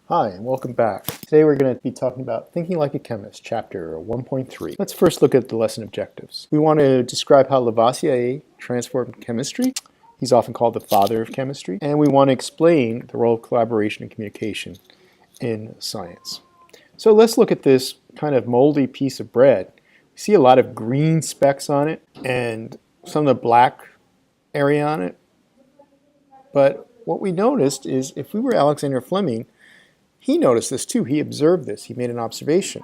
Hi, and welcome back. Today we're going to be talking about Thinking Like a Chemist, Chapter 1.3. Let's first look at the lesson objectives. We want to describe how Lavoisier transformed chemistry. He's often called the father of chemistry. And we want to explain the role of collaboration and communication in science. So let's look at this kind of moldy piece of bread. We see a lot of green specks on it and some of the black area on it. But what we noticed is if we were Alexander Fleming, he noticed this too. He observed this. He made an observation.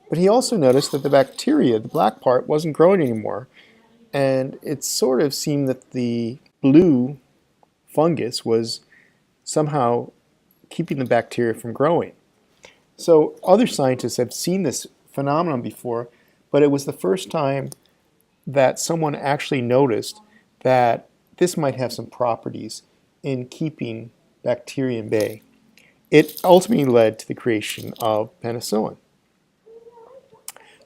But he also noticed that the bacteria, the black part, wasn't growing anymore. And it sort of seemed that the blue fungus was somehow keeping the bacteria from growing. So other scientists have seen this phenomenon before, but it was the first time that someone actually noticed that this might have some properties in keeping bacteria in bay. It ultimately led to the creation of penicillin.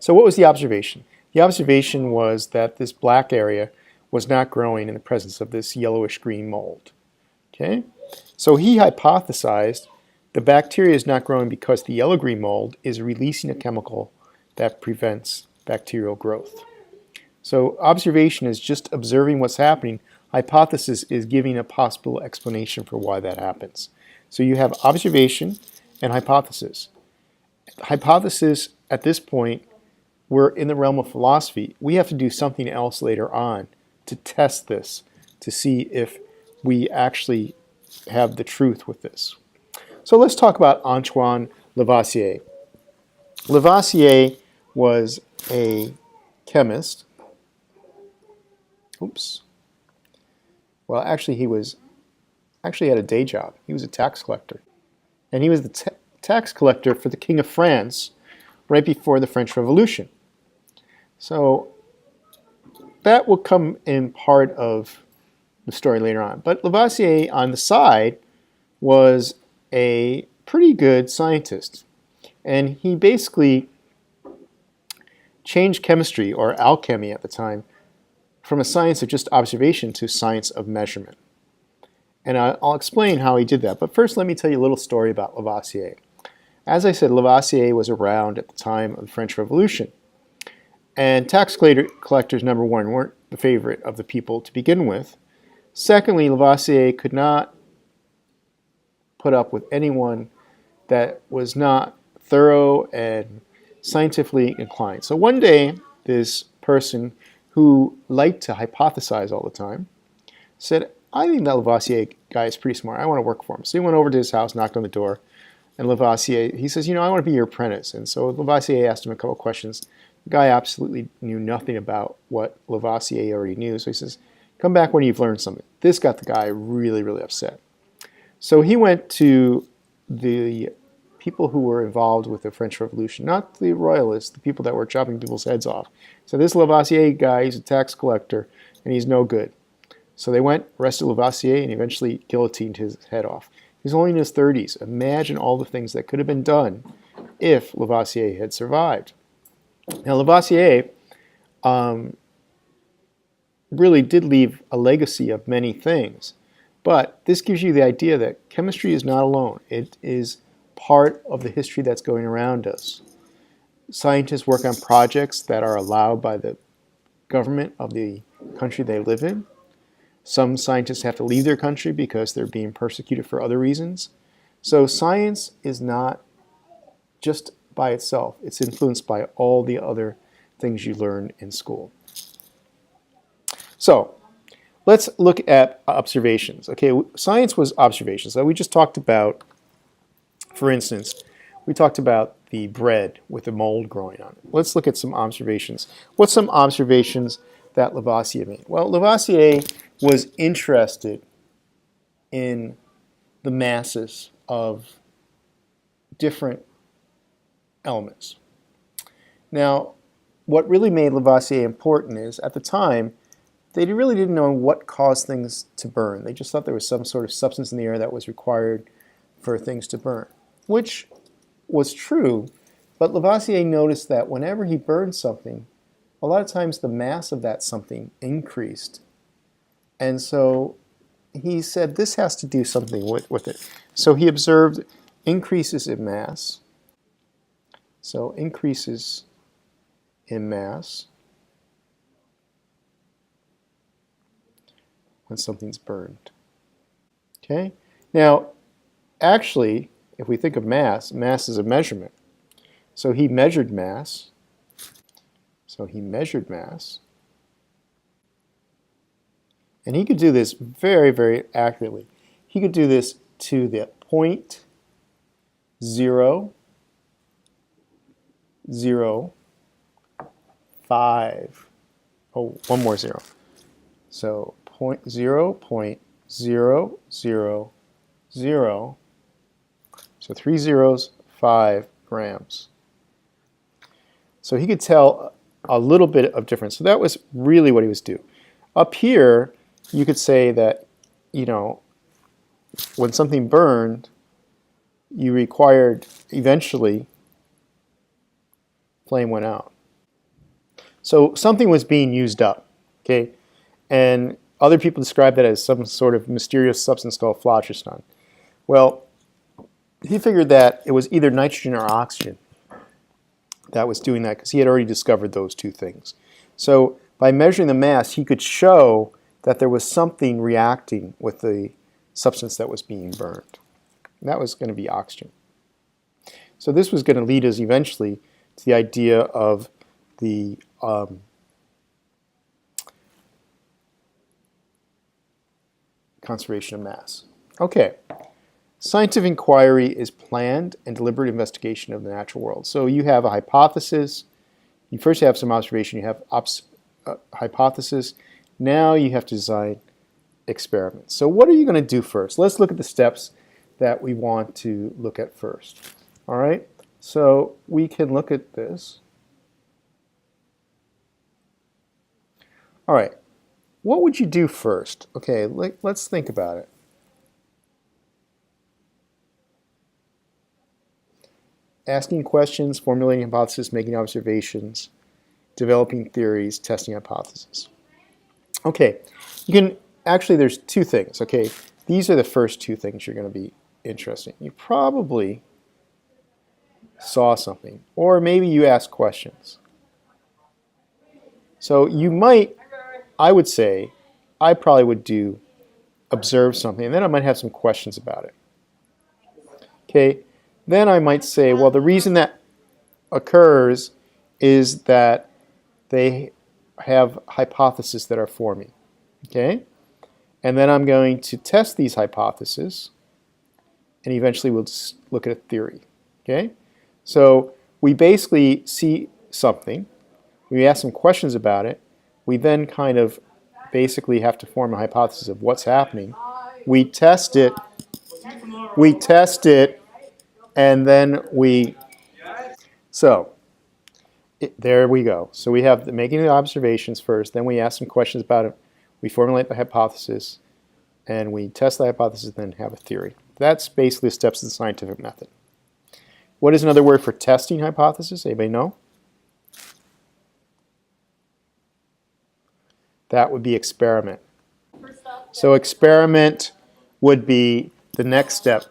So what was the observation? The observation was that this black area was not growing in the presence of this yellowish-green mold. Okay? So he hypothesized the bacteria is not growing because the yellow-green mold is releasing a chemical that prevents bacterial growth. So observation is just observing what's happening. Hypothesis is giving a possible explanation for why that happens. So you have observation and hypothesis. Hypothesis, at this point, we're in the realm of philosophy. We have to do something else later on to test this, to see if we actually have the truth with this. So let's talk about Antoine Lavoisier. Lavoisier was a chemist. Oops. Well, actually, he had a day job. He was a tax collector. And he was the tax collector for the King of France right before the French Revolution. So that will come in part of the story later on. But Lavoisier, on the side, was a pretty good scientist. And he basically changed chemistry, or alchemy at the time, from a science of just observation to science of measurement. And I'll explain how he did that. But first, let me tell you a little story about Lavoisier. As I said, Lavoisier was around at the time of the French Revolution. And tax collectors, number one, weren't the favorite of the people to begin with. Secondly, Lavoisier could not put up with anyone that was not thorough and scientifically inclined. So one day, this person who liked to hypothesize all the time said, I think that Lavoisier guy is pretty smart. I want to work for him. So he went over to his house, knocked on the door, and Lavoisier, he says, I want to be your apprentice. And so Lavoisier asked him a couple questions. The guy absolutely knew nothing about what Lavoisier already knew. So he says, come back when you've learned something. This got the guy really, really upset. So he went to the people who were involved with the French Revolution, not the royalists, the people that were chopping people's heads off. So this Lavoisier guy, he's a tax collector, and he's no good. So they went, arrested Lavoisier, and eventually guillotined his head off. He was only in his 30s. Imagine all the things that could have been done if Lavoisier had survived. Now, Lavoisier really did leave a legacy of many things, but this gives you the idea that chemistry is not alone. It is part of the history that's going around us. Scientists work on projects that are allowed by the government of the country they live in. Some scientists have to leave their country because they're being persecuted for other reasons. So science is not just by itself. It's influenced by all the other things you learn in school. So let's look at observations. Okay, science was observations. So we just talked about, for instance, we talked about the bread with the mold growing on it. Let's look at some observations. What's some observations that Lavoisier made? Well, Lavoisier was interested in the masses of different elements. Now, what really made Lavoisier important is, at the time, they really didn't know what caused things to burn. They just thought there was some sort of substance in the air that was required for things to burn, which was true, but Lavoisier noticed that whenever he burned something, a lot of times the mass of that something increased. And so he said this has to do something with it. So he observed increases in mass. So increases in mass when something's burned. Okay? Now, actually, if we think of mass, mass is a measurement. So he measured mass. And he could do this very, very accurately. He could do this to the 0.005. Oh, one more zero. So 0.000, so 3 zeros, 5 grams. So he could tell a little bit of difference. So that was really what he was doing. Up here, you could say that, you know, when something burned, you required eventually flame went out. So something was being used up, okay? And other people describe that as some sort of mysterious substance called phlogiston. Well, he figured that it was either nitrogen or oxygen that was doing that because he had already discovered those two things. So by measuring the mass, he could show that there was something reacting with the substance that was being burned. And that was going to be oxygen. So this was going to lead us eventually to the idea of the conservation of mass. Okay. Scientific inquiry is planned and deliberate investigation of the natural world. So you have a hypothesis. You first have some observation. You have hypothesis. Now you have to design experiments. So what are you going to do first? Let's look at the steps that we want to look at first. All right? So we can look at this. All right. What would you do first? Okay, let's think about it. Asking questions, formulating hypotheses, making observations, developing theories, testing hypotheses. Okay, you can, actually there's two things, okay? These are the first two things you're going to be interested in. You probably saw something, or maybe you asked questions. So you might, I would say, I probably would do observe something, and then I might have some questions about it. Okay, then I might say, well, the reason that occurs is that they have hypotheses that are forming. Okay, and then I'm going to test these hypotheses, and eventually we'll just look at a theory. Okay, so we basically see something, we ask some questions about it, we then kind of basically have to form a hypothesis of what's happening. We test it, and then there we go. So we have making the observations first, then we ask some questions about it, we formulate the hypothesis, and we test the hypothesis, then have a theory. That's basically the steps of the scientific method. What is another word for testing hypothesis? Anybody know? That would be experiment. So experiment would be the next step.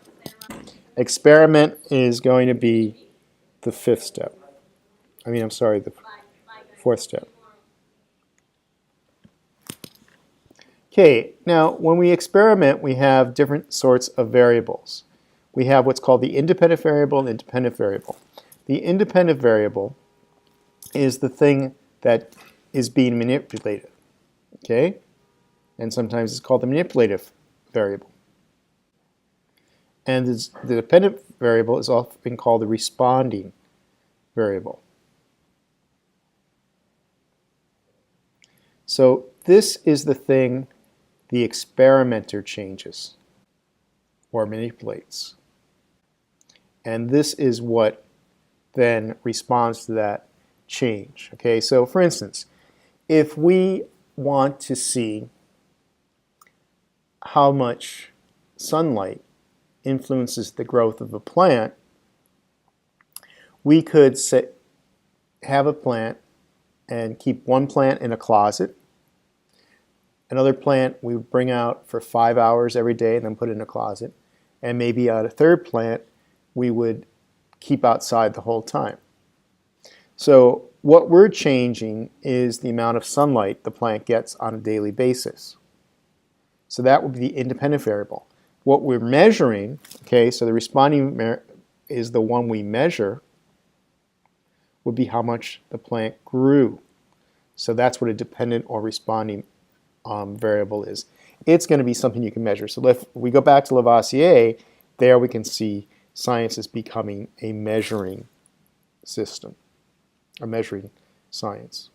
Experiment is going to be the fifth step. The fourth step. Okay, now when we experiment, we have different sorts of variables. We have what's called the independent variable and independent variable. The independent variable is the thing that is being manipulated. Okay? And sometimes it's called the manipulative variable. And the dependent variable is often called the responding variable. So this is the thing the experimenter changes or manipulates. And this is what then responds to that change. Okay, so for instance, if we want to see how much sunlight influences the growth of a plant, we could have a plant and keep one plant in a closet. Another plant we would bring out for 5 hours every day and then put in a closet. And maybe a third plant we would keep outside the whole time. So what we're changing is the amount of sunlight the plant gets on a daily basis. So that would be the independent variable. What we're measuring, okay, so the responding is the one we measure, would be how much the plant grew. So that's what a dependent or responding variable is. It's going to be something you can measure. So if we go back to Lavoisier, there we can see science is becoming a measuring system, a measuring science.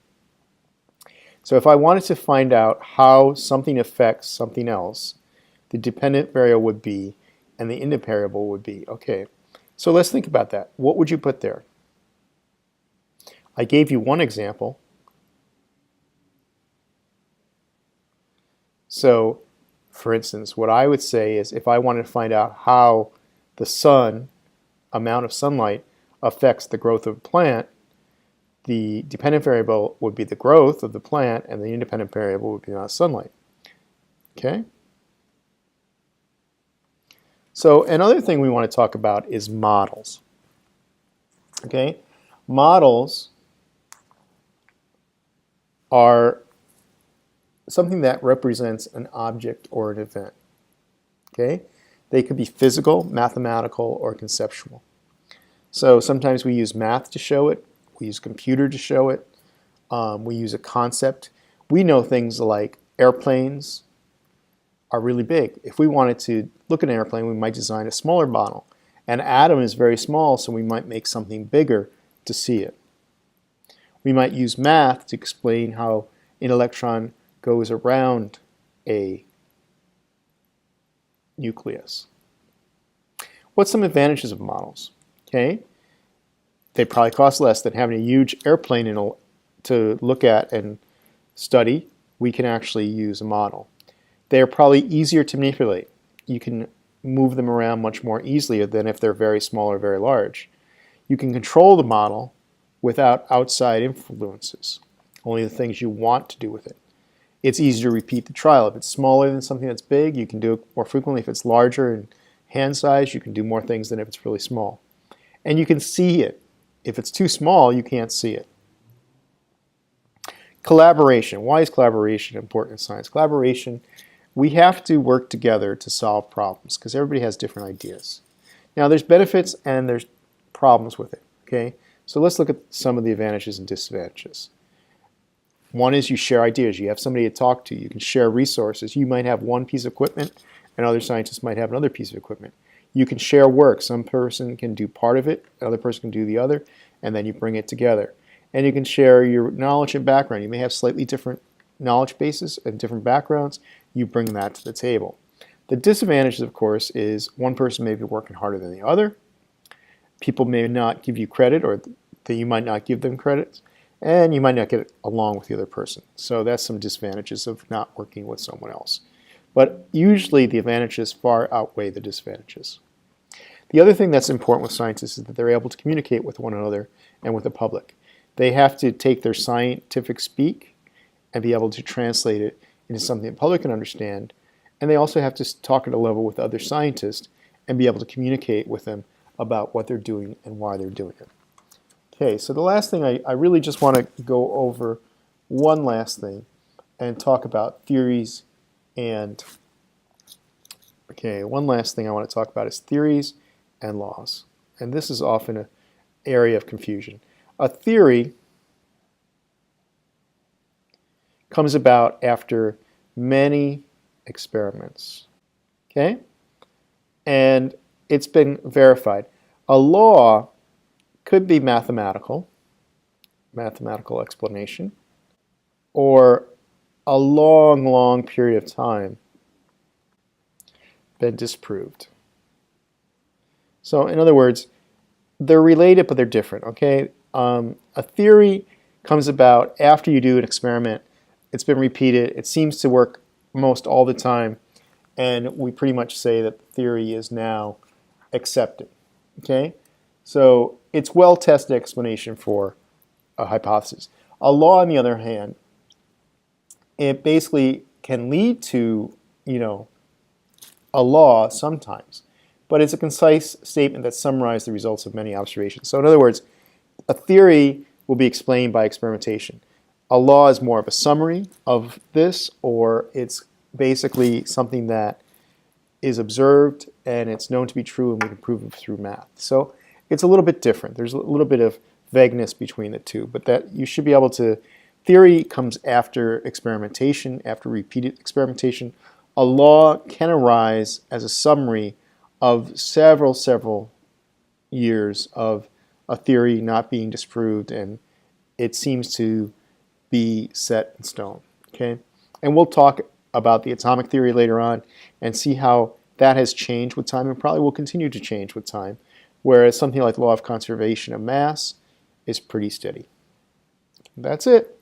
So if I wanted to find out how something affects something else, the dependent variable would be, and the independent variable would be. Okay, so let's think about that. What would you put there? I gave you one example. So, for instance, what I would say is if I wanted to find out how the amount of sunlight affects the growth of a plant, the dependent variable would be the growth of the plant, and the independent variable would be the amount of sunlight. Okay? So another thing we want to talk about is models. Okay? Models are something that represents an object or an event. Okay? They could be physical, mathematical, or conceptual. So sometimes we use math to show it. We use computer to show it. We use a concept. We know things like airplanes are really big. If we wanted to look at an airplane, we might design a smaller model. An atom is very small, so we might make something bigger to see it. We might use math to explain how an electron goes around a nucleus. What's some advantages of models? Okay, they probably cost less than having a huge airplane to look at and study. We can actually use a model. They're probably easier to manipulate. You can move them around much more easily than if they're very small or very large. You can control the model without outside influences, only the things you want to do with it. It's easy to repeat the trial. If it's smaller than something that's big, you can do it more frequently. If it's larger in hand size, you can do more things than if it's really small. And you can see it. If it's too small, you can't see it. Collaboration. Why is collaboration important in science? Collaboration, we have to work together to solve problems because everybody has different ideas. Now, there's benefits and there's problems with it. Okay, so let's look at some of the advantages and disadvantages. One is you share ideas. You have somebody to talk to. You can share resources. You might have one piece of equipment and other scientists might have another piece of equipment. You can share work. Some person can do part of it, another person can do the other, and then you bring it together. And you can share your knowledge and background. You may have slightly different knowledge bases and different backgrounds. You bring that to the table. The disadvantages, of course, is one person may be working harder than the other. People may not give you credit, or that you might not give them credit, and you might not get along with the other person. So that's some disadvantages of not working with someone else. But usually the advantages far outweigh the disadvantages. The other thing that's important with scientists is that they're able to communicate with one another and with the public. They have to take their scientific speak and be able to translate it into something the public can understand. And they also have to talk at a level with other scientists and be able to communicate with them about what they're doing and why they're doing it. Okay, so the last thing I really just want to go over one last thing and talk about theories and, one last thing I want to talk about is theories and laws. And this is often an area of confusion. A theory comes about after many experiments, okay? And it's been verified. A law could be mathematical explanation, or a long, long period of time been disproved. So in other words, they're related, but they're different, okay? A theory comes about after you do an experiment. It's been repeated. It seems to work most all the time, and we pretty much say that the theory is now accepted, okay? So it's well-tested explanation for a hypothesis. A law, on the other hand, it basically can lead to, a law sometimes, but it's a concise statement that summarizes the results of many observations. So in other words, a theory will be explained by experimentation. A law is more of a summary of this, or it's basically something that is observed and it's known to be true and we can prove it through math. So it's a little bit different. There's a little bit of vagueness between the two, but that you should be able to, theory comes after experimentation, after repeated experimentation. A law can arise as a summary of several years of a theory not being disproved, and it seems to be set in stone. Okay, and we'll talk about the atomic theory later on and see how that has changed with time and probably will continue to change with time, whereas something like the law of conservation of mass is pretty steady. That's it.